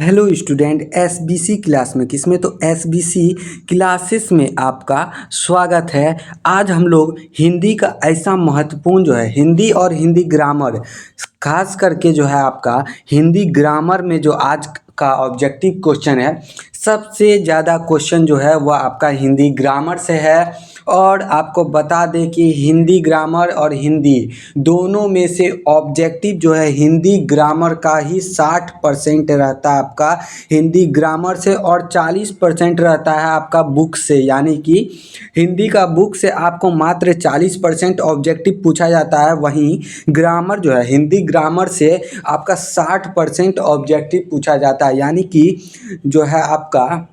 Hello student, SBC class में किसमें तो एसबीसी क्लासेस में आपका स्वागत है। आज हम लोग हिंदी का ऐसा महत्वपूर्ण जो है हिंदी और हिंदी ग्रामर, खास करके जो है आपका हिंदी ग्रामर में जो आज का ऑब्जेक्टिव क्वेश्चन है, सबसे ज़्यादा क्वेश्चन जो है वह आपका हिंदी ग्रामर से है। और आपको बता दें कि हिंदी ग्रामर और हिंदी दोनों में से ऑब्जेक्टिव जो है हिंदी ग्रामर का ही 60% रहता है आपका हिंदी ग्रामर से, और 40% रहता है आपका बुक से। यानी कि हिंदी का बुक से आपको मात्र 40% ऑब्जेक्टिव पूछा जाता है, वहीं ग्रामर जो है हिंदी ग्रामर से आपका 60% ऑब्जेक्टिव पूछा जाता है। यानी कि जो है आपका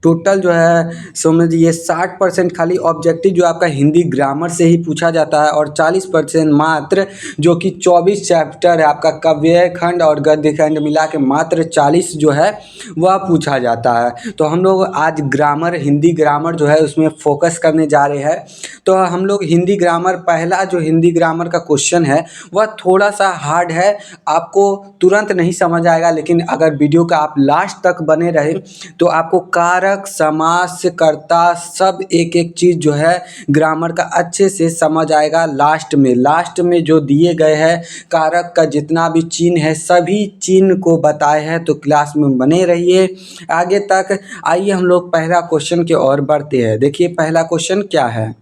टोटल जो है समझिए 60% खाली ऑब्जेक्टिव जो आपका हिंदी ग्रामर से ही पूछा जाता है, और 40% मात्र जो कि 24 चैप्टर है आपका काव्य खंड और गद्य खंड मिला के मात्र 40 जो है वह पूछा जाता है। तो हम लोग आज ग्रामर हिंदी ग्रामर जो है उसमें फोकस करने जा रहे हैं। तो हम लोग हिंदी ग्रामर, पहला जो हिंदी ग्रामर का क्वेश्चन है वह थोड़ा सा हार्ड है, आपको तुरंत नहीं समझ आएगा, लेकिन अगर वीडियो का आप लास्ट तक बने रहे तो आपको कारक, समास, कर्ता सब एक एक चीज़ जो है ग्रामर का अच्छे से समझ आएगा। लास्ट में जो दिए गए हैं कारक का जितना भी चिन्ह है सभी चिन्ह को बताए हैं, तो क्लास में बने रहिए आगे तक। आइए हम लोग पहला क्वेश्चन की ओर बढ़ते हैं। देखिए पहला क्वेश्चन क्या है।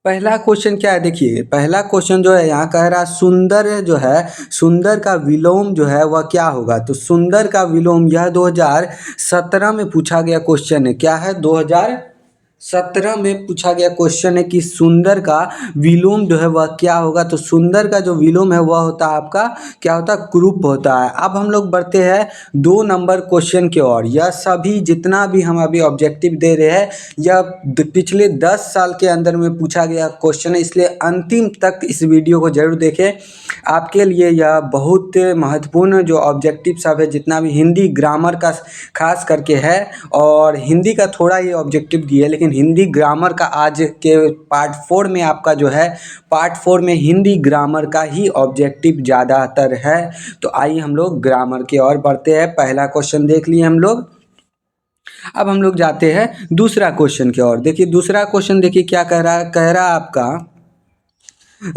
पहला क्वेश्चन क्या है, देखिए पहला क्वेश्चन जो है यहाँ कह रहा है सुंदर जो है, सुंदर का विलोम जो है वह क्या होगा। तो सुंदर का विलोम यह 2017 में पूछा गया क्वेश्चन है। क्या है, 2017 में पूछा गया क्वेश्चन है कि सुंदर का विलोम जो है वह क्या होगा। तो सुंदर का जो विलोम है वह होता है आपका क्या होता है, कुरूप होता है। अब हम लोग बढ़ते हैं 2 नंबर क्वेश्चन की ओर। यह सभी जितना भी हम अभी ऑब्जेक्टिव दे रहे हैं यह पिछले 10 साल के अंदर में पूछा गया क्वेश्चन है, इसलिए अंतिम तक इस वीडियो को जरूर देखें। आपके लिए यह बहुत महत्वपूर्ण जो ऑब्जेक्टिव सब है जितना भी हिंदी ग्रामर का खास करके है, और हिंदी का थोड़ा ही ऑब्जेक्टिव दिया है, लेकिन हिंदी ग्रामर का आज के पार्ट 4 में आपका जो है पार्ट 4 में हिंदी ग्रामर का ही ऑब्जेक्टिव ज़्यादातर है। तो आइए हम लोग ग्रामर की ओर बढ़ते हैं। पहला क्वेश्चन देख लिए हम लोग, अब हम लोग जाते हैं दूसरा क्वेश्चन की ओर। देखिए दूसरा क्वेश्चन देखिए क्या कह रहा है, कह रहा है आपका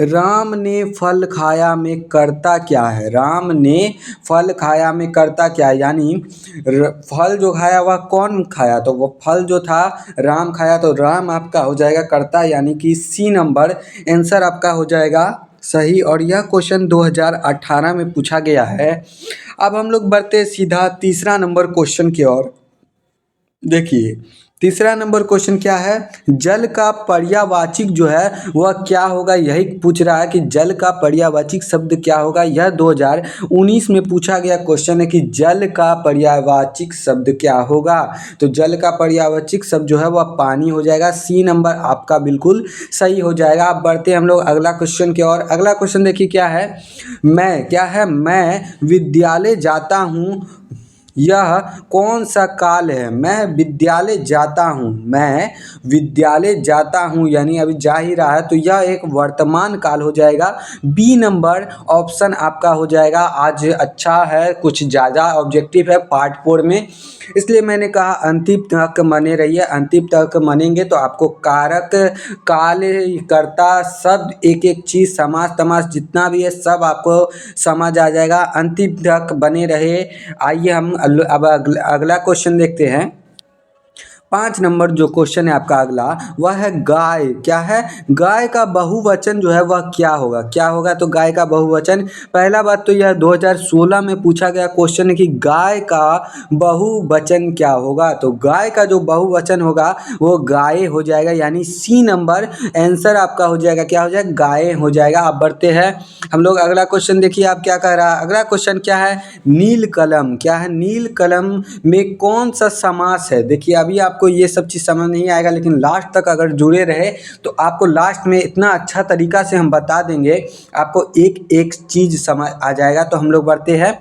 राम ने फल खाया में करता क्या है। राम ने फल खाया में करता क्या है, यानी फल जो खाया वह कौन खाया, तो वो फल जो था राम खाया, तो राम आपका हो जाएगा करता, यानी कि सी नंबर आंसर आपका हो जाएगा सही। और यह क्वेश्चन 2018 में पूछा गया है। अब हम लोग बढ़ते सीधा तीसरा नंबर क्वेश्चन की ओर। देखिए तीसरा नंबर क्वेश्चन क्या है, जल का पर्यायवाची जो है वह क्या होगा। यही पूछ रहा है कि जल का पर्यायवाची शब्द क्या होगा। यह 2019 में पूछा गया क्वेश्चन है कि जल का पर्यायवाची शब्द क्या होगा। तो जल का पर्यायवाची शब्द जो है वह पानी हो जाएगा। सी नंबर आपका बिल्कुल सही हो जाएगा। अब बढ़ते हम लोग अगला क्वेश्चन की ओर। अगला क्वेश्चन देखिए क्या है, मैं विद्यालय जाता हूँ, यह कौन सा काल है। मैं विद्यालय जाता हूँ, मैं विद्यालय जाता हूँ यानी अभी जा ही रहा है, तो यह एक वर्तमान काल हो जाएगा। बी नंबर ऑप्शन आपका हो जाएगा। आज अच्छा है, कुछ ज़्यादा ऑब्जेक्टिव है पार्ट 4 में, इसलिए मैंने कहा अंतिम तक बने रहिए। अंतिम तक बनेंगे तो आपको कारक, काल, कर्ता सब एक एक चीज़, समास तमास जितना भी है सब आपको समझ आ जाएगा। अंतिम तक बने रहे। आइए हम अब अगला क्वेश्चन देखते हैं। 5 नंबर जो क्वेश्चन है आपका अगला वह है गाय। क्या है, गाय का बहुवचन जो है वह क्या होगा। क्या होगा, तो गाय का बहुवचन, पहला बात तो यह 2016 में पूछा गया क्वेश्चन है कि गाय का बहुवचन क्या होगा। तो गाय का जो बहुवचन होगा वो गाय हो जाएगा, यानी सी नंबर आंसर आपका हो जाएगा। क्या हो जाएगा, गाय हो जाएगा। अब बढ़ते हैं हम लोग अगला क्वेश्चन। देखिए आप क्या कह रहा है, अगला क्वेश्चन क्या है, नील कलम। क्या है, नील कलम में कौन सा समास है। देखिए अभी आप आपको ये सब चीज़ समझ नहीं आएगा, लेकिन लास्ट तक अगर जुड़े रहे तो आपको लास्ट में इतना अच्छा तरीका से हम बता देंगे, आपको एक एक चीज़ समझ आ जाएगा। तो हम लोग बढ़ते हैं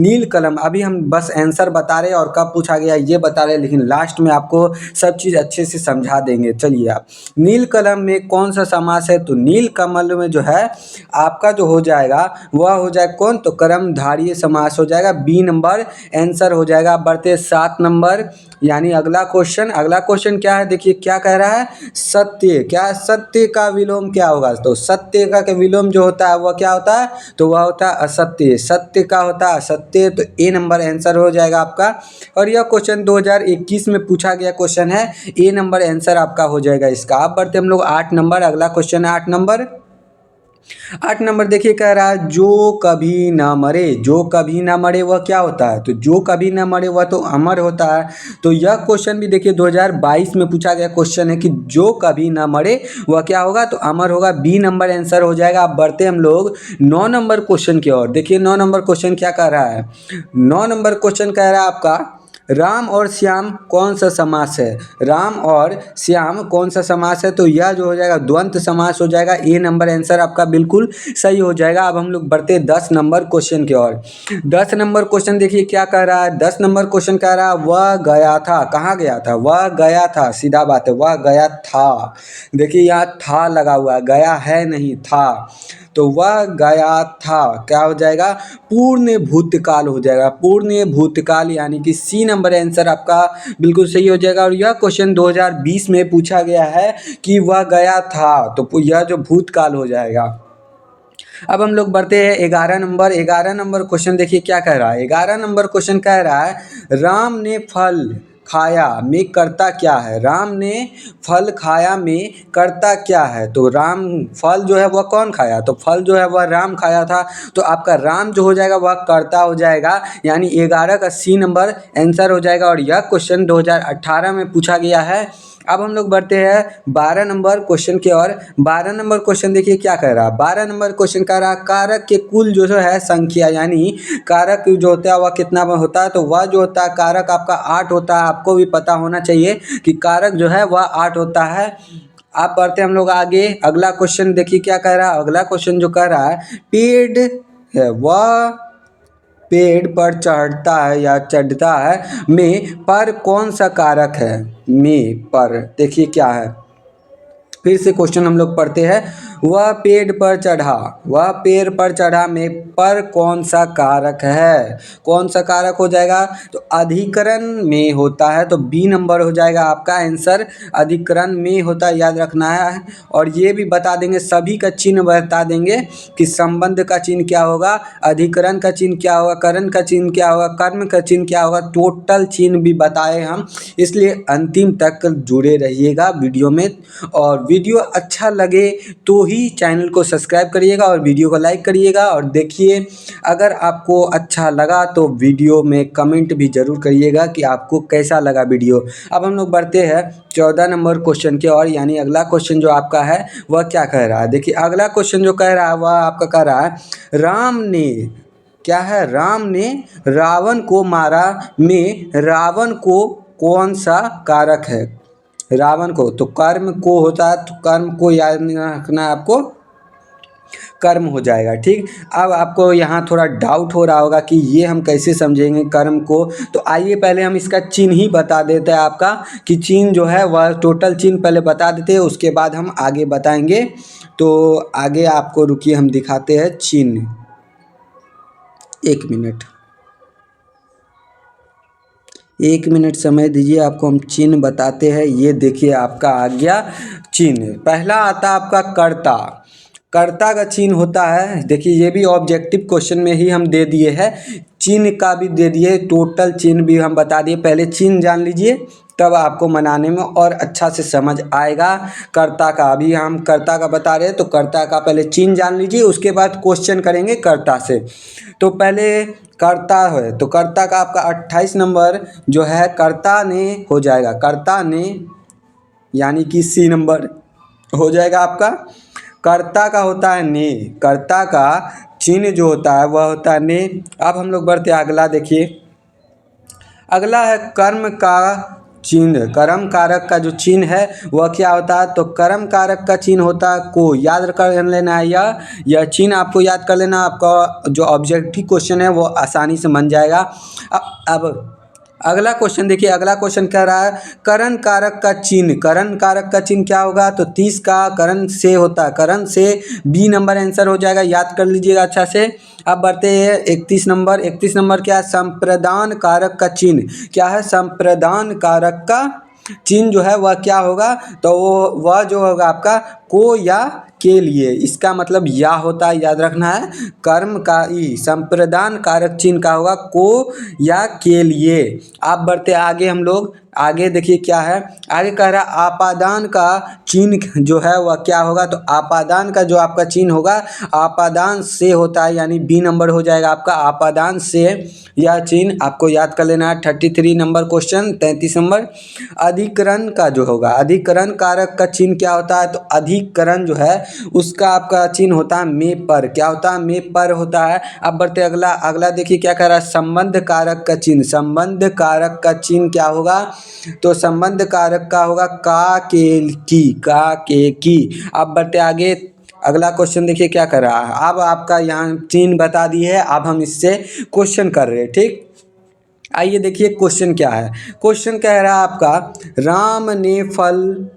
नील कलम। अभी हम बस आंसर बता रहे हैं और कब पूछा गया ये बता रहे हैं, लेकिन लास्ट में आपको सब चीज़ अच्छे से समझा देंगे। चलिए, आप नील कलम में कौन सा समास है? तो नील कमल में जो है आपका जो हो जाएगा वह हो जाएगा कौन? तो कर्मधारय समास हो जाएगा। बी नंबर आंसर हो जाएगा। आप बढ़ते 7 नंबर यानी अगला क्वेश्चन। अगला क्वेश्चन क्या है, देखिए क्या कह रहा है, सत्य। क्या सत्य का विलोम क्या होगा? तो सत्य का विलोम जो होता है वह क्या होता है? तो वह होता है असत्य। सत्य का होता है असत्य, तो ए नंबर आंसर हो जाएगा आपका। और यह क्वेश्चन 2021 में पूछा गया क्वेश्चन है, ए नंबर आंसर आपका हो जाएगा इसका। आप बढ़ते हम लोग 8 नंबर। अगला क्वेश्चन है 8 नंबर। 8 नंबर देखिए क्या रहा है, जो कभी ना मरे। जो कभी ना मरे वह क्या होता है? तो जो कभी ना मरे वह तो अमर होता है। तो यह क्वेश्चन भी देखिए 2022 में पूछा गया क्वेश्चन है कि जो कभी ना मरे वह क्या होगा? तो अमर होगा। बी नंबर आंसर हो जाएगा। अब बढ़ते हम लोग 9 नंबर क्वेश्चन की ओर। देखिए 9 नंबर क्वेश्चन क्या कह रहा है, 9 नंबर क्वेश्चन कह रहा है आपका, राम और श्याम कौन सा समास है? राम और श्याम कौन सा समास है? तो यह जो हो जाएगा द्वंद्व समास हो जाएगा। ए नंबर आंसर आपका बिल्कुल सही हो जाएगा। अब हम लोग बढ़ते 10 नंबर क्वेश्चन की ओर। 10 नंबर क्वेश्चन देखिए क्या कह रहा है, 10 नंबर क्वेश्चन कह रहा है, वह गया था। कहाँ गया था? वह गया था, सीधा बात है, वह गया था। देखिए यहाँ था लगा हुआ है, गया है नहीं, था। तो वह गया था क्या हो जाएगा? पूर्ण भूतकाल हो जाएगा। पूर्ण भूतकाल यानी कि सी नंबर आंसर आपका बिल्कुल सही हो जाएगा। और यह क्वेश्चन 2020 में पूछा गया है कि वह गया था, तो यह जो भूतकाल हो जाएगा। अब हम लोग बढ़ते हैं 11 नंबर। 11 नंबर क्वेश्चन देखिए क्या कह रहा है। 11 नंबर क्वेश्चन कह रहा है, राम ने फल खाया में करता क्या है? राम ने फल खाया में करता क्या है? तो राम फल जो है वह कौन खाया? तो फल जो है वह राम खाया था। तो आपका राम जो हो जाएगा वह करता हो जाएगा, यानी 11 का सी नंबर आंसर हो जाएगा। और यह क्वेश्चन 2018 में पूछा गया है। अब हम लोग बढ़ते हैं 12 नंबर क्वेश्चन की ओर। 12 नंबर क्वेश्चन देखिए क्या कह रहा है। 12 नंबर क्वेश्चन कह रहा है, कारक के कुल जो है संख्या, यानी कारक जो होता है वह कितना होता है? तो वह जो होता है कारक आपका 8 होता है। आपको भी पता होना चाहिए कि कारक जो है वह 8 होता है। आप बढ़ते हम लोग आगे। अगला क्वेश्चन देखिए क्या कह रहा है। अगला क्वेश्चन जो कह रहा है, पेड़ है वह पेड़ पर चढ़ता है या चढ़ता है में पर कौन सा कारक है? में पर देखिए क्या है, फिर से क्वेश्चन हम लोग पढ़ते हैं, वह पेड़ पर चढ़ा, वह पेड़ पर चढ़ा में पर कौन सा कारक है? कौन सा कारक हो जाएगा? तो अधिकरण में होता है। तो बी नंबर हो जाएगा आपका आंसर, अधिकरण में होता है, याद रखना है। और ये भी बता देंगे, सभी का चिन्ह बता देंगे कि संबंध का चिन्ह क्या होगा, अधिकरण का चिन्ह क्या होगा, करण का चिन्ह क्या होगा, कर्म का चिन्ह क्या होगा, टोटल चिन्ह भी बताए हम। इसलिए अंतिम तक जुड़े रहिएगा वीडियो में। और वीडियो अच्छा लगे तो ही चैनल को सब्सक्राइब करिएगा और वीडियो को लाइक करिएगा। और देखिए, अगर आपको अच्छा लगा तो वीडियो में कमेंट भी ज़रूर करिएगा कि आपको कैसा लगा वीडियो। अब हम लोग बढ़ते हैं 14 नंबर क्वेश्चन के और, यानी अगला क्वेश्चन जो आपका है वह क्या कह रहा है। देखिए अगला क्वेश्चन जो कह रहा है वह आपका कह रहा है, राम ने क्या है, राम ने रावण को मारा में रावण को कौन सा कारक है? रावण को, तो कर्म को होता है, तो कर्म को याद नहीं रखना है आपको, कर्म हो जाएगा। ठीक, अब आपको यहाँ थोड़ा डाउट हो रहा होगा कि ये हम कैसे समझेंगे कर्म को। तो आइए पहले हम इसका चिन्ह ही बता देते हैं आपका, कि चिन्ह जो है वह टोटल चिन्ह पहले बता देते हैं, उसके बाद हम आगे बताएंगे। तो आगे आपको रुकिए हम दिखाते हैं चिन्ह, 1 मिनट, 1 मिनट समय दीजिए, आपको हम चिन्ह बताते हैं। ये देखिए आपका आ गया चिन्ह। पहला आता है आपका कर्ता। कर्ता का चिन्ह होता है, देखिए ये भी ऑब्जेक्टिव क्वेश्चन में ही हम दे दिए हैं, चिन्ह का भी दे दिए, टोटल चिन्ह भी हम बता दिए। पहले चिन्ह जान लीजिए, तब आपको मनाने में और अच्छा से समझ आएगा। कर्ता का अभी हम कर्ता का बता रहे हैं, तो कर्ता का पहले चिन्ह जान लीजिए, उसके बाद क्वेश्चन करेंगे कर्ता से। तो पहले कर्ता है, तो कर्ता का आपका 28 नंबर जो है कर्ता ने हो जाएगा, कर्ता ने यानी कि सी नंबर हो जाएगा आपका। कर्ता का होता है ने, कर्ता का चिन्ह जो होता है वह होता है ने। अब हम लोग बढ़ते हैं अगला, देखिए अगला है कर्म का चिन्ह, कर्म कारक का जो चिन्ह है वह क्या होता है, तो कर्म कारक का चिन्ह होता है को। याद कर लेना है, यह चिन्ह आपको याद कर लेना, आपका जो ऑब्जेक्टिव क्वेश्चन है वो आसानी से बन जाएगा। अब अगला क्वेश्चन देखिए, अगला क्वेश्चन कह रहा है करण कारक का चिन्ह। करण कारक का चिन्ह क्या होगा, तो 30 का करण से होता है, करण से बी नंबर आंसर हो जाएगा, याद कर लीजिएगा अच्छा से। अब बढ़ते हैं 31 नंबर। 31 नंबर क्या है, संप्रदान कारक का चिन्ह। क्या है, संप्रदान कारक का चिन्ह जो है वह क्या होगा, तो वह जो होगा आपका को या के लिए, इसका मतलब या होता है, याद रखना है। कर्म का ई संप्रदान कारक चिन्ह का होगा को या के लिए। आप बढ़ते आगे, हम लोग आगे देखिए क्या है, आगे कह रहा है आपादान का चिन्ह जो है वह क्या होगा, तो आपादान का जो आपका चिन्ह होगा आपादान से होता है, यानी बी नंबर हो जाएगा आपका आपादान से। यह चिन्ह आपको याद कर लेना है। 33 नंबर क्वेश्चन, 33 नंबर अधिकरण का जो होगा, अधिकरण कारक का चिन्ह क्या होता है, तो अधिकरण जो है उसका आपका चिन्ह होता है में पर। क्या होता है, में पर होता है। अब बढ़ते अगला, अगला देखिए क्या कह रहा है, संबंध कारक का चिन्ह। संबंध कारक का चिन्ह क्या होगा, तो संबंध कारक का होगा का के की, का के की। अब बढ़ते आगे, अगला क्वेश्चन देखिए क्या कर रहा है। अब आपका यहाँ चिन्ह बता दी है, अब हम इससे क्वेश्चन कर रहे हैं, ठीक। आइए देखिए क्वेश्चन क्या है। क्वेश्चन कह रहा है आपका राम ने फल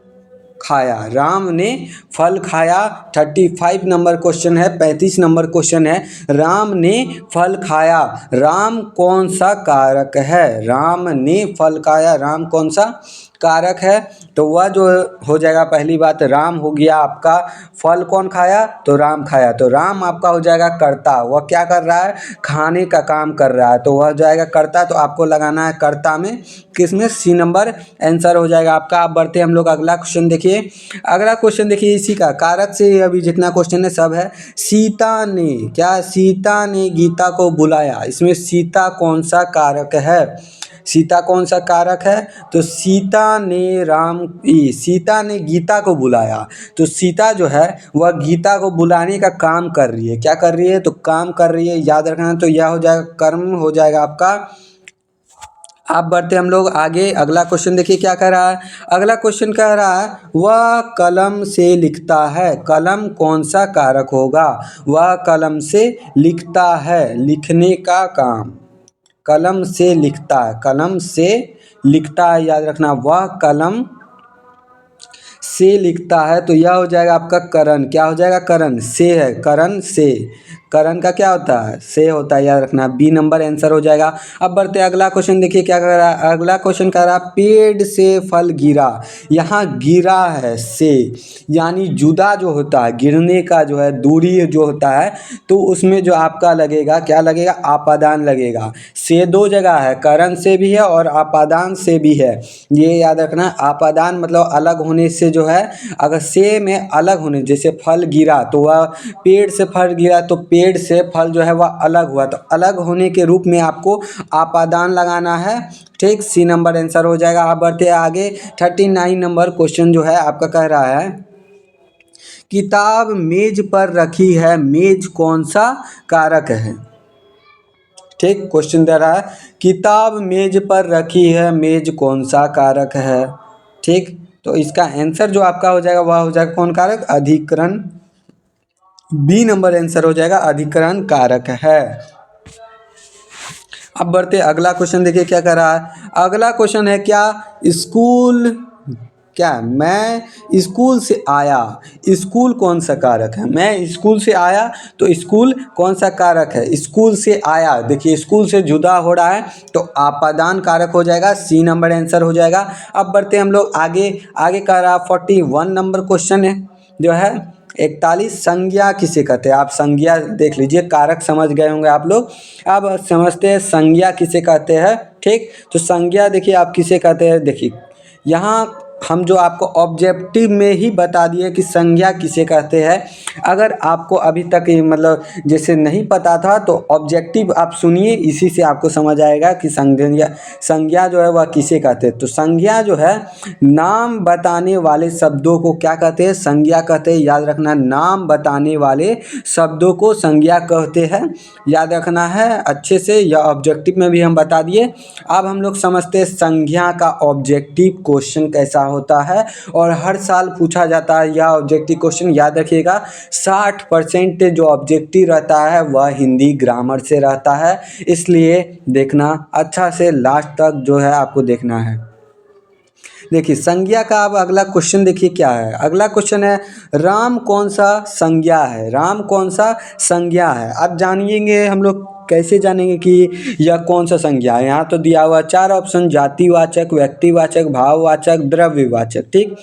खाया, राम ने फल खाया। 35 नंबर क्वेश्चन है, 35 नंबर क्वेश्चन है, राम ने फल खाया, राम कौन सा कारक है। राम ने फल खाया, राम कौन सा कारक है, तो वह जो हो जाएगा, पहली बात राम हो गया आपका, फल कौन खाया, तो राम खाया, तो राम आपका हो जाएगा कर्ता। वह क्या कर रहा है, खाने का काम कर रहा है, तो वह जाएगा कर्ता, तो आपको लगाना है कर्ता में, किसमें, सी नंबर आंसर हो जाएगा आपका। आप बढ़ते हम लोग अगला क्वेश्चन देखिए। अगला क्वेश्चन देखिए, इसी का कारक से अभी जितना क्वेश्चन है सब है। सीता ने, क्या, सीता ने गीता को बुलाया, इसमें सीता कौन सा कारक है, सीता कौन सा कारक है, तो सीता ने सीता ने गीता को बुलाया, तो सीता जो है वह गीता को बुलाने का काम कर रही है। क्या कर रही है, तो काम कर रही है, याद रखना। तो यह हो जाएगा कर्म हो जाएगा आपका। आप बढ़ते हम लोग आगे, अगला क्वेश्चन देखिए क्या कह रहा है। अगला क्वेश्चन कह रहा है वह कलम से लिखता है, कलम कौन सा कारक होगा, वह कलम से लिखता है, लिखने का काम, कलम से लिखता है, कलम से लिखता है, याद रखना। वह कलम से लिखता है, तो यह हो जाएगा आपका करण। क्या हो जाएगा, करण से है, करण से, करण का क्या होता है, से होता है, याद रखना। बी नंबर आंसर हो जाएगा। अब बढ़ते अगला क्वेश्चन देखिए क्या कर रहा है। अगला क्वेश्चन कह रहा है पेड़ से फल गिरा, यहाँ गिरा है से, यानी जुदा जो होता है, गिरने का जो है दूरी जो होता है, तो उसमें जो आपका लगेगा, क्या लगेगा, आपादान लगेगा। से दो जगह है, करण से भी है और आपादान से भी है, ये याद रखना। आपादान मतलब अलग होने से जो है, अगर से में अलग होने, जैसे फल गिरा तो वह पेड़ से फल गिरा, तो पेड़ से फल जो है वह अलग हुआ, तो अलग होने के रूप में आपको आपादान लगाना है, ठीक। सी नंबर आंसर हो जाएगा। आप बढ़ते आगे, 39 नंबर क्वेश्चन जो है आपका कह रहा है किताब मेज पर रखी है, मेज कौन सा कारक है, ठीक। क्वेश्चन दे रहा है किताब मेज पर रखी है, मेज कौन सा कारक है, ठीक। तो इसका आंसर जो आपका हो जाएगा वह हो जाएगा कौन कारक, अधिकरण। बी नंबर आंसर हो जाएगा, अधिकरण कारक है। अब बढ़ते अगला क्वेश्चन देखिए क्या कर रहा है। अगला क्वेश्चन है क्या, स्कूल, क्या, मैं स्कूल से आया, स्कूल कौन सा कारक है, मैं स्कूल से आया, तो स्कूल कौन सा कारक है, स्कूल से आया, देखिए स्कूल से जुदा हो रहा है, तो आपादान कारक हो जाएगा, सी नंबर आंसर हो जाएगा। अब बढ़ते हम लोग आगे, आगे कह रहा 41 नंबर क्वेश्चन है जो है 41, संज्ञा किसे कहते हैं। आप संज्ञा देख लीजिए, कारक समझ गए होंगे आप लोग, अब समझते हैं संज्ञा किसे कहते हैं, ठीक। तो संज्ञा देखिए आप किसे कहते हैं, देखिए यहाँ हम जो आपको ऑब्जेक्टिव में ही बता दिए कि संज्ञा किसे कहते हैं। अगर आपको अभी तक ये मतलब जैसे नहीं पता था तो ऑब्जेक्टिव आप सुनिए, इसी से आपको समझ आएगा कि संज्ञा जो है वह किसे कहते हैं। तो संज्ञा जो है नाम बताने वाले शब्दों को क्या कहते हैं, संज्ञा कहते हैं। याद रखना, नाम बताने वाले शब्दों को संज्ञा कहते हैं, याद रखना है अच्छे से। यह ऑब्जेक्टिव में भी हम बता दिए। अब हम लोग समझते हैं संज्ञा का ऑब्जेक्टिव क्वेश्चन कैसा होता है, और हर साल पूछा जाता है यह ऑब्जेक्टिव क्वेश्चन। याद रखिएगा 60% जो ऑब्जेक्टिव रहता है वह हिंदी ग्रामर से रहता है, इसलिए देखना अच्छा से लास्ट तक जो है आपको देखना है। देखिए संज्ञा का अब अगला क्वेश्चन देखिए क्या है। अगला क्वेश्चन है राम कौन सा संज्ञा है, राम कौन सा संज्ञा है। अब जानिएंगे हम लोग कैसे जानेंगे कि यह कौन सा संज्ञा है। यहाँ तो दिया हुआ 4 ऑप्शन, जातिवाचक, व्यक्तिवाचक, भाववाचक, द्रव्यवाचक। ठीक,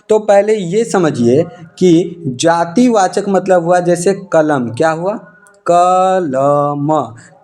तो पहले ये समझिए कि जातिवाचक मतलब हुआ जैसे कलम, क्या हुआ, कलम,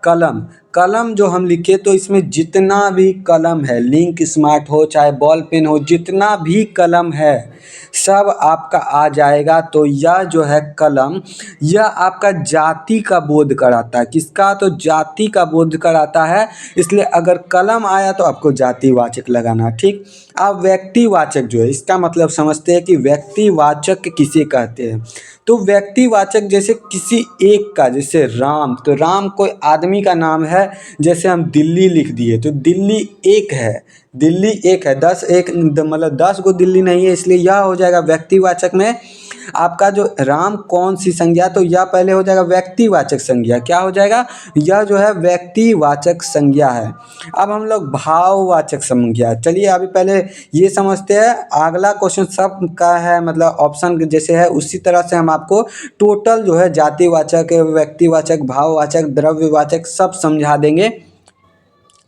कलम, कलम जो हम लिखे तो इसमें जितना भी कलम है, लिंक स्मार्ट हो चाहे बॉल पेन हो, जितना भी कलम है सब आपका आ जाएगा। तो यह जो है कलम, यह आपका जाति का बोध कराता है। किसका, तो जाति का बोध कराता है, इसलिए अगर कलम आया तो आपको जातिवाचक लगाना। ठीक, अब व्यक्तिवाचक जो है इसका मतलब समझते हैं कि व्यक्तिवाचक किसे कहते हैं। तो व्यक्तिवाचक जैसे किसी एक का, जैसे राम, तो राम कोई आदमी का नाम है। जैसे हम दिल्ली लिख दिए तो दिल्ली एक है, दिल्ली एक है, 10 एक मतलब 10 गो दिल्ली नहीं है, इसलिए यह हो जाएगा व्यक्तिवाचक में आपका जो राम कौन सी संज्ञा, तो यह पहले हो जाएगा व्यक्तिवाचक संज्ञा। क्या हो जाएगा, यह जो है व्यक्तिवाचक संज्ञा है। अब हम लोग भाववाचक संज्ञा, चलिए अभी पहले ये समझते हैं। अगला क्वेश्चन सब का है मतलब ऑप्शन जैसे है उसी तरह से हम आपको टोटल जो है जातिवाचक, व्यक्तिवाचक, भाववाचक, द्रव्यवाचक सब समझा देंगे।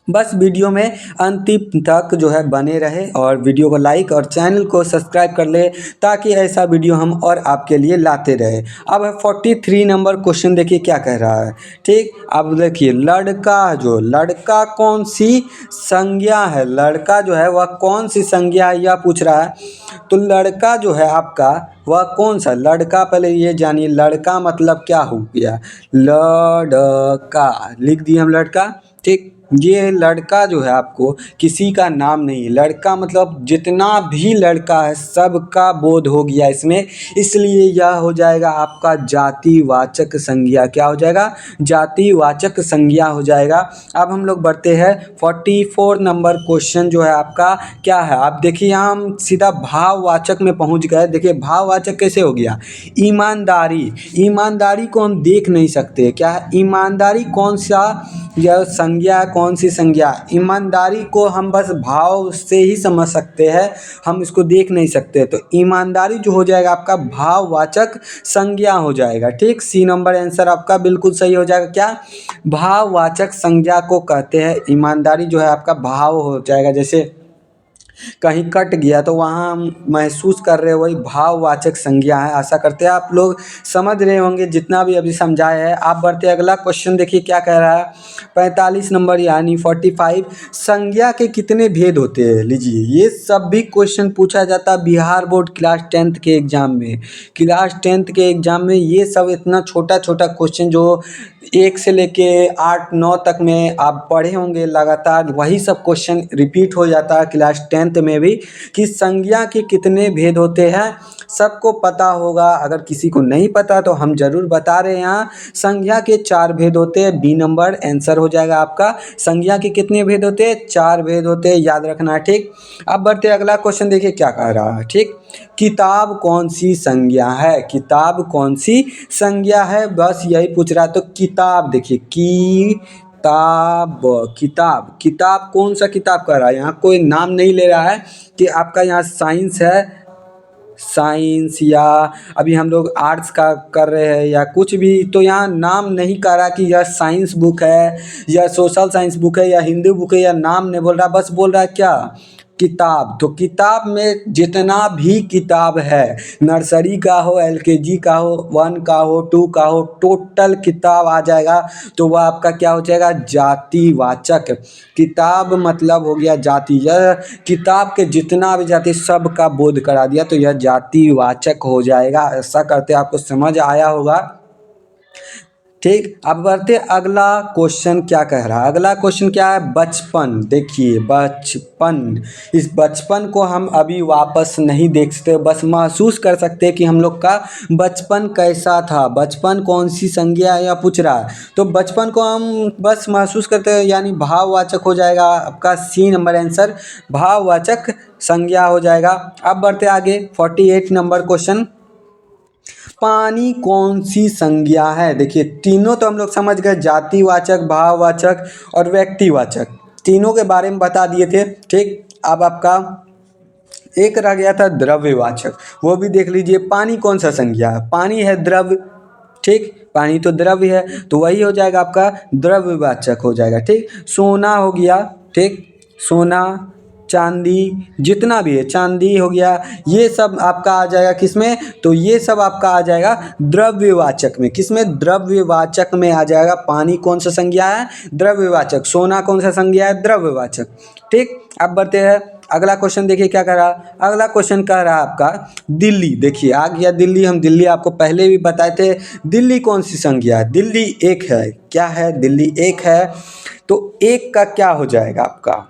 बस वीडियो में अंतिम तक जो है बने रहे और वीडियो को लाइक और चैनल को सब्सक्राइब कर ले, ताकि ऐसा वीडियो हम और आपके लिए लाते रहे। अब 43 नंबर क्वेश्चन देखिए क्या कह रहा है। ठीक, अब देखिए लड़का, जो लड़का कौन सी संज्ञा है, लड़का जो है वह कौन सी संज्ञा है यह पूछ रहा है। तो लड़का जो है आपका वह कौन सा, लड़का पहले ये जानिए लड़का मतलब क्या हो गया, लड़का लिख दिए हम लड़का। ठीक, ये लड़का जो है आपको किसी का नाम नहीं है, लड़का मतलब जितना भी लड़का है सबका बोध हो गया इसमें, इसलिए यह हो जाएगा आपका जातिवाचक संज्ञा। क्या हो जाएगा, जातिवाचक संज्ञा हो जाएगा। अब हम लोग बढ़ते हैं 44 नंबर क्वेश्चन जो है आपका क्या है। आप देखिए यहाँ हम सीधा भाववाचक में पहुंच गए। देखिए भाववाचक कैसे हो गया, ईमानदारी, ईमानदारी को हम देख नहीं सकते, क्या है ईमानदारी कौन सा, यह संज्ञा कौन सी संज्ञा, ईमानदारी को हम बस भाव से ही समझ सकते हैं, हम इसको देख नहीं सकते। तो ईमानदारी जो हो जाएगा आपका भाववाचक संज्ञा हो जाएगा। ठीक, सी नंबर आंसर आपका बिल्कुल सही हो जाएगा। क्या, भाववाचक संज्ञा को कहते हैं, ईमानदारी जो है आपका भाव हो जाएगा। जैसे कहीं कट गया तो वहाँ हम महसूस कर रहे हो, वही भाववाचक संज्ञा है। आशा करते हैं आप लोग समझ रहे होंगे जितना भी अभी समझाया है। आप बढ़ते अगला क्वेश्चन देखिए क्या कह रहा है। 45 नंबर यानी 45, संज्ञा के कितने भेद होते हैं। लीजिए ये सब भी क्वेश्चन पूछा जाता है बिहार बोर्ड क्लास 10th के एग्जाम में। क्लास 10th के एग्जाम में ये सब इतना छोटा छोटा क्वेश्चन जो 1 से लेके 8-9 तक में आप पढ़े होंगे लगातार, वही सब क्वेश्चन रिपीट हो जाता है क्लास 10th में भी, कि संज्ञा के कितने भेद होते हैं सबको पता होगा। अगर किसी को नहीं पता तो हम जरूर बता रहे हैं। यहाँ संज्ञा के 4 भेद होते हैं, बी नंबर आंसर हो जाएगा आपका। संज्ञा के कितने भेद होते हैं, 4 भेद होते हैं, याद रखना है। ठीक, अब बढ़ते अगला क्वेश्चन देखिए क्या कह रहा है। ठीक, किताब कौन सी संज्ञा है, किताब कौन सी संज्ञा है, बस यही पूछ रहा है। तो किताब देखिए किताब, किताब, किताब कौन सा किताब कर रहा है, यहाँ कोई नाम नहीं ले रहा है कि आपका यहाँ साइंस है, साइंस या अभी हम लोग आर्ट्स का कर रहे हैं या कुछ भी, तो यहाँ नाम नहीं कह रहा कि यह साइंस बुक है या सोशल साइंस बुक है या हिंदी बुक है, या नाम नहीं बोल रहा, बस बोल रहा है क्या, किताब, तो किताब में जितना भी किताब है, नर्सरी का हो, LKG का हो, 1 का हो, 2 का हो, टोटल किताब आ जाएगा। तो वह आपका क्या हो जाएगा, जातिवाचक। किताब मतलब हो गया जाति, यह किताब के जितना भी जाति सब का बोध करा दिया, तो यह जातिवाचक हो जाएगा। ऐसा करते आपको समझ आया होगा। ठीक, अब बढ़ते अगला क्वेश्चन क्या कह रहा है। अगला क्वेश्चन क्या है, बचपन। देखिए बचपन, इस बचपन को हम अभी वापस नहीं देख सकते, बस महसूस कर सकते हैं कि हम लोग का बचपन कैसा था, बचपन कौन सी संज्ञा है या पूछ रहा है। तो बचपन को हम बस महसूस करते हैं, यानी भाववाचक हो जाएगा आपका C नंबर आंसर, भाववाचक संज्ञा हो जाएगा। अब बढ़ते आगे 48 नंबर क्वेश्चन, पानी कौन सी संज्ञा है। देखिए तीनों तो हम लोग समझ गए, जातिवाचक, भाववाचक और व्यक्तिवाचक, तीनों के बारे में बता दिए थे। ठीक, अब आपका एक रह गया था द्रव्यवाचक, वो भी देख लीजिए। पानी कौन सा संज्ञा है, पानी है द्रव्य। ठीक, पानी तो द्रव्य है, तो वही हो जाएगा आपका द्रव्यवाचक हो जाएगा। ठीक, सोना हो गया, ठीक, सोना, चांदी, जितना भी है, चांदी हो गया, ये सब आपका आ जाएगा किसमें, तो ये सब आपका आ जाएगा द्रव्यवाचक में। किसमें, द्रव्यवाचक में आ जाएगा। पानी कौन सा संज्ञा है, द्रव्यवाचक। सोना कौन सा संज्ञा है, द्रव्यवाचक। ठीक, अब बढ़ते हैं अगला क्वेश्चन। देखिए क्या कह रहा, अगला क्वेश्चन कह रहा है आपका दिल्ली। देखिए आ गया दिल्ली, हम दिल्ली आपको पहले भी बताए थे। दिल्ली कौन सी संज्ञा है, दिल्ली एक है। क्या है, दिल्ली एक है, तो एक का क्या हो जाएगा आपका,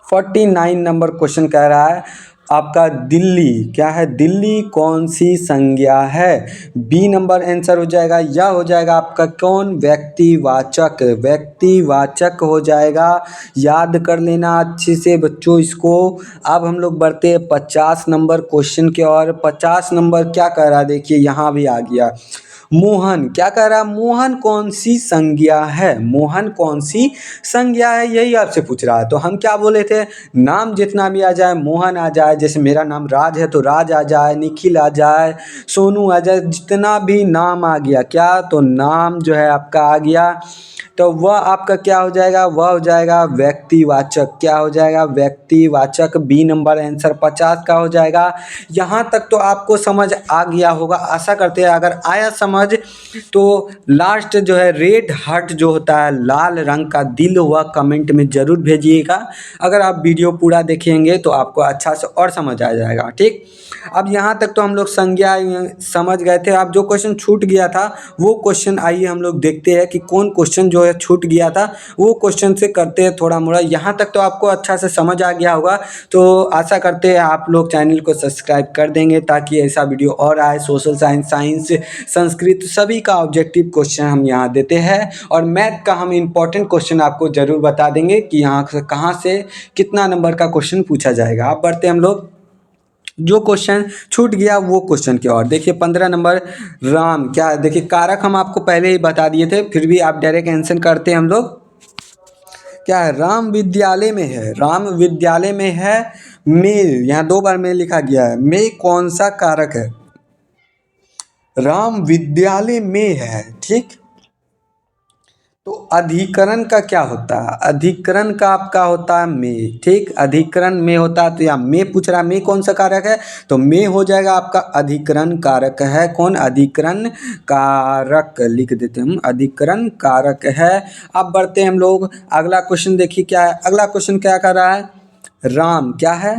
49 नंबर क्वेश्चन कह रहा है आपका दिल्ली क्या है, दिल्ली कौन सी संज्ञा है। बी नंबर आंसर हो जाएगा, यह हो जाएगा आपका कौन, व्यक्तिवाचक, व्यक्तिवाचक हो जाएगा। याद कर लेना अच्छे से बच्चों इसको। अब हम लोग बढ़ते हैं 50 नंबर क्वेश्चन के, और 50 नंबर क्या कह रहा है, देखिए यहाँ भी आ गया मोहन। क्या कह रहा है, मोहन कौन सी संज्ञा है, मोहन कौन सी संज्ञा है, यही आपसे पूछ रहा है। तो हम क्या बोले थे, नाम जितना भी आ जाए, मोहन आ जाए, जैसे मेरा नाम राज है तो राज आ जाए, निखिल आ जाए, सोनू आ जाए, जितना भी नाम आ गया क्या, तो नाम जो है आपका आ गया, तो वह आपका क्या हो जाएगा, वह हो जाएगा व्यक्तिवाचक। क्या हो जाएगा, व्यक्तिवाचक। बी नंबर आंसर 50 का हो जाएगा। यहाँ तक तो आपको समझ आ गया होगा, आशा करते हैं। अगर आया समझ तो लास्ट जो है रेड हार्ट जो होता है, लाल रंग का दिल, वह कमेंट में ज़रूर भेजिएगा। अगर आप वीडियो पूरा देखेंगे तो आपको अच्छा से और समझ आ जाएगा। ठीक, अब यहाँ तक तो हम लोग संज्ञा समझ गए थे। अब जो क्वेश्चन छूट गया था वो क्वेश्चन आइए हम लोग देखते हैं कि कौन क्वेश्चन जो है छूट गया था, वो क्वेश्चन से करते हैं थोड़ा मोड़ा। यहाँ तक तो आपको अच्छा से समझ आ गया होगा, तो आशा करते हैं आप लोग चैनल को सब्सक्राइब कर देंगे ताकि ऐसा वीडियो और आए। सोशल साइंस, साइंस, संस्कृत सभी का ऑब्जेक्टिव क्वेश्चन हम यहाँ देते हैं, और मैथ का हम इम्पोर्टेंट क्वेश्चन आपको ज़रूर बता देंगे कि यहाँ से कहाँ से कितना नंबर का क्वेश्चन पूछा जाएगा। अब बढ़ते हम लोग जो क्वेश्चन छूट गया वो क्वेश्चन की ओर। देखिए 15 नंबर राम क्या है, देखिए कारक हम आपको पहले ही बता दिए थे, फिर भी आप डायरेक्ट आंसर करते हैं हम लोग। क्या है, राम विद्यालय में है, राम विद्यालय में है। में, यहाँ 2 बार में लिखा गया है, में कौन सा कारक है, राम विद्यालय में है। ठीक, तो अधिकरण का क्या होता है, अधिकरण का आपका होता है में। ठीक, अधिकरण में होता है, तो यहाँ में पूछ रहा है में कौन सा कारक है, तो में हो जाएगा आपका अधिकरण कारक है। कौन, अधिकरण कारक लिख देते हैं हम, अधिकरण कारक है। अब बढ़ते हैं हम लोग अगला क्वेश्चन। देखिए क्या है, अगला क्वेश्चन क्या कर रहा है, राम क्या है,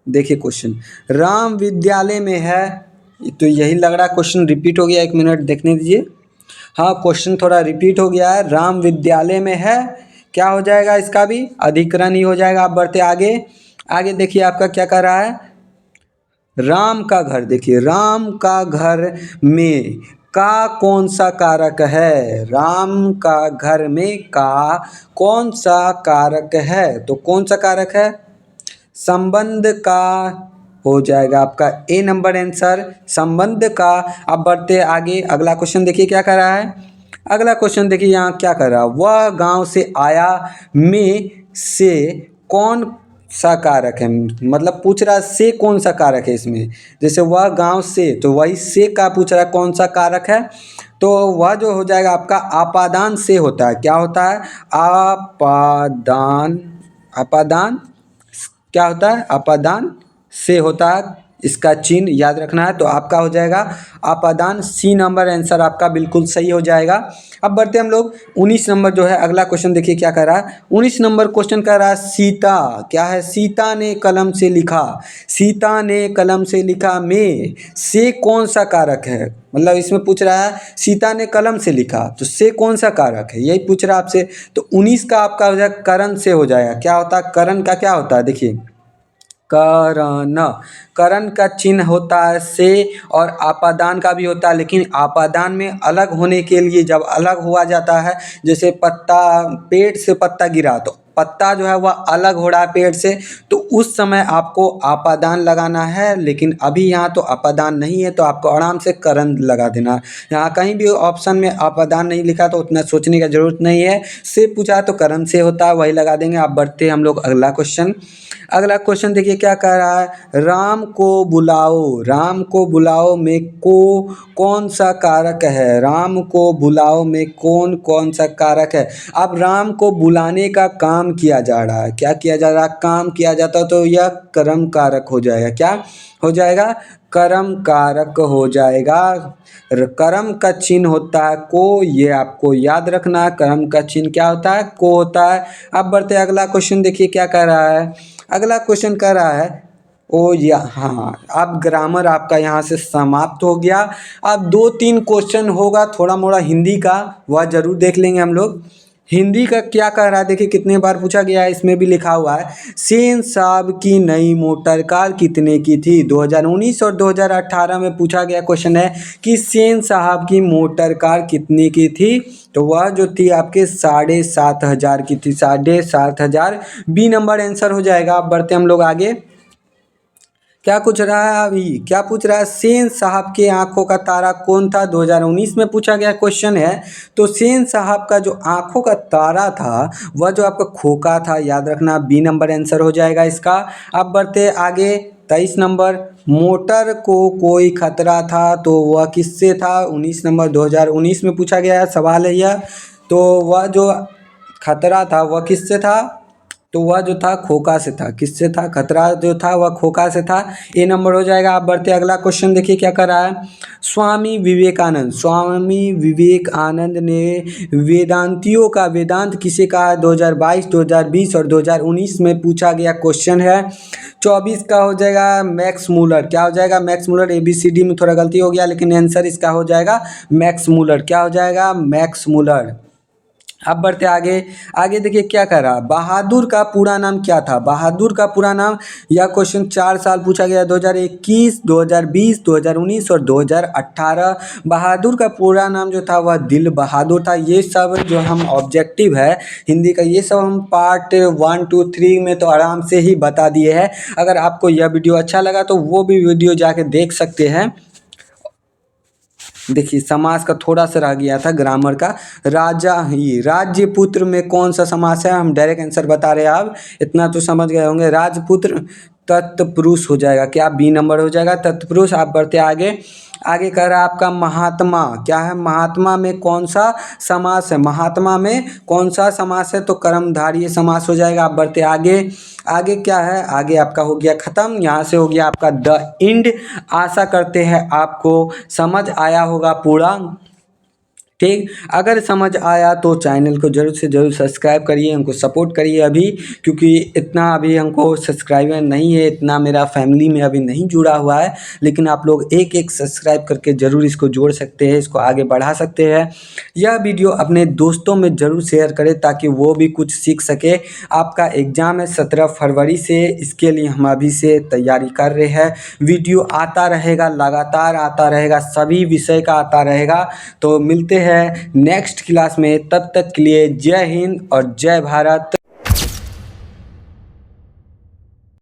देखिए क्वेश्चन राम विद्यालय में है, तो यही लग रहा है क्वेश्चन रिपीट हो गया, 1 मिनट देखने दीजिए। हाँ, क्वेश्चन थोड़ा रिपीट हो गया है, राम विद्यालय में है, क्या हो जाएगा इसका भी अधिकरण ही हो जाएगा। आप बढ़ते आगे, आगे देखिए आपका क्या कर रहा है, राम का घर। देखिए राम का घर में का कौन सा कारक है, राम का घर में का कौन सा कारक है, तो कौन सा कारक है, संबंध का हो जाएगा आपका ए नंबर आंसर, संबंध का। अब बढ़ते आगे, अगला क्वेश्चन देखिए क्या कर रहा है, अगला क्वेश्चन देखिए यहाँ क्या कर रहा है, वह गांव से आया में से कौन सा कारक है, मतलब पूछ रहा है से कौन सा कारक है इसमें। जैसे वह गांव से, तो वही से का पूछ रहा है कौन सा कारक है, तो वह जो हो जाएगा आपका आपादान से होता है। क्या होता है, आपादान, आपादान क्या होता है, अपादान से होता है, इसका चिन्ह याद रखना है। तो आपका हो जाएगा अपादान, सी नंबर आंसर आपका बिल्कुल सही हो जाएगा। अब बढ़ते हम लोग 19 नंबर जो है अगला क्वेश्चन, देखिए क्या कह रहा है। 19 नंबर क्वेश्चन कह रहा है सीता, क्या है, सीता ने कलम से लिखा, सीता ने कलम से लिखा में से कौन सा कारक है। मतलब इसमें पूछ रहा है सीता ने कलम से लिखा, तो से कौन सा कारक है, यही पूछ रहा है आपसे। तो 19 का आपका हो जाएगा करण से हो जाएगा। क्या होता है करण का, क्या होता है, देखिए करण, करण का चिन्ह होता है से, और आपादान का भी होता है, लेकिन आपादान में अलग होने के लिए जब अलग हुआ जाता है, जैसे पत्ता, पेड़ से पत्ता गिरा तो पत्ता जो है वह अलग हो रहा है पेड़ से, तो उस समय आपको आपादान लगाना है। लेकिन अभी यहाँ तो आपादान नहीं है, तो आपको आराम से करण लगा देना है। यहाँ कहीं भी ऑप्शन में आपादान नहीं लिखा तो उतना सोचने की जरूरत नहीं है। से पूछा तो करण से होता है, वही लगा देंगे। आप बढ़ते हम लोग अगला क्वेश्चन। अगला क्वेश्चन देखिए क्या कह रहा है, राम को बुलाओ, राम को बुलाओ में को कौन सा कारक है, राम को बुलाओ में कौन कौन सा कारक है। अब राम को बुलाने का काम किया जा रहा है, क्या किया जा रहा है, काम किया जाता है, तो यह कर्म कारक हो जाएगा। क्या हो जाएगा, कर्म कारक हो जाएगा। कर्म का चिन्ह होता है को, ये आपको याद रखना है, कर्म का चिन्ह क्या होता है, को होता है। अब बढ़ते अगला क्वेश्चन, देखिए क्या कह रहा है। अगला क्वेश्चन कह रहा है ओ या हाँ, अब ग्रामर आपका यहाँ से समाप्त हो गया। अब 2-3 क्वेश्चन होगा थोड़ा मोड़ा हिंदी का, वह जरूर देख लेंगे हम लोग। हिंदी का क्या कह रहा है, देखिए कितने बार पूछा गया है, इसमें भी लिखा हुआ है सेन साहब की नई मोटर कार कितने की थी। 2019 और 2018 में पूछा गया क्वेश्चन है कि सेन साहब की मोटर कार कितने की थी। तो वह जो थी आपके 7,500 की थी, 7,500। बी नंबर आंसर हो जाएगा। अब बढ़ते हम लोग आगे। क्या पूछ रहा है अभी, क्या पूछ रहा है, सेन साहब के आंखों का तारा कौन था। 2019 में पूछा गया क्वेश्चन है। तो सेन साहब का जो आंखों का तारा था वह जो आपका खोका था, याद रखना, बी नंबर आंसर हो जाएगा इसका। अब बढ़ते आगे 23 नंबर, मोटर को कोई खतरा था, तो वह किससे था। 19 नंबर 2019 में पूछा गया है सवाल है यह। तो वह जो खतरा था वह किससे था, तो वह जो था खोका से था। किससे था, खतरा जो था वह खोका से था। ए नंबर हो जाएगा। आप बढ़ते अगला क्वेश्चन, देखिए क्या कर रहा है। स्वामी विवेकानंद, स्वामी विवेकानंद ने वेदांतियों का वेदांत किसे कहा। 2022, 2020 और 2019 में पूछा गया क्वेश्चन है। 24 का हो जाएगा मैक्स मूलर। क्या हो जाएगा, मैक्स मूलर। ABCD में थोड़ा गलती हो गया, लेकिन आंसर इसका हो जाएगा मैक्स मूलर। क्या हो जाएगा, मैक्स मूलर। अब बढ़ते आगे। आगे देखिए क्या कह रहा, बहादुर का पूरा नाम क्या था। बहादुर का पूरा नाम, यह क्वेश्चन 4 साल पूछा गया, 2021, 2020, 2019 और 2018। बहादुर का पूरा नाम जो था वह दिल बहादुर था। ये सब जो हम ऑब्जेक्टिव है हिंदी का, ये सब हम पार्ट 1, 2, 3 में तो आराम से ही बता दिए हैं। अगर आपको यह वीडियो अच्छा लगा तो वो भी वीडियो जाके देख सकते हैं। देखिए समास का थोड़ा सा रह गया था ग्रामर का। राजा ही, राज्यपुत्र में कौन सा समास है, हम डायरेक्ट आंसर बता रहे हैं। आप इतना तो समझ गए होंगे, राजपुत्र तत्पुरुष हो जाएगा। क्या, बी नंबर हो जाएगा, तत्पुरुष। आप बढ़ते आगे। आगे कह रहा है आपका महात्मा, क्या है, महात्मा में कौन सा समास है। महात्मा में कौन सा समास है, तो कर्मधारय समास हो जाएगा। आप बढ़ते आगे। आगे क्या है, आगे आपका हो गया खत्म। यहाँ से हो गया आपका द एंड। आशा करते हैं आपको समझ आया होगा पूरा। ठीक, अगर समझ आया तो चैनल को जरूर से जरूर सब्सक्राइब करिए, हमको सपोर्ट करिए अभी, क्योंकि इतना अभी हमको सब्सक्राइबर नहीं है, इतना मेरा फैमिली में अभी नहीं जुड़ा हुआ है। लेकिन आप लोग एक एक सब्सक्राइब करके ज़रूर इसको जोड़ सकते हैं, इसको आगे बढ़ा सकते हैं। यह वीडियो अपने दोस्तों में ज़रूर शेयर करें ताकि वो भी कुछ सीख सके। आपका एग्ज़ाम है 17 फरवरी से, इसके लिए हम अभी से तैयारी कर रहे हैं। वीडियो आता रहेगा, लगातार आता रहेगा, सभी विषय का आता रहेगा। तो मिलते हैं नेक्स्ट क्लास में, तब तक के लिए जय हिंद और जय भारत।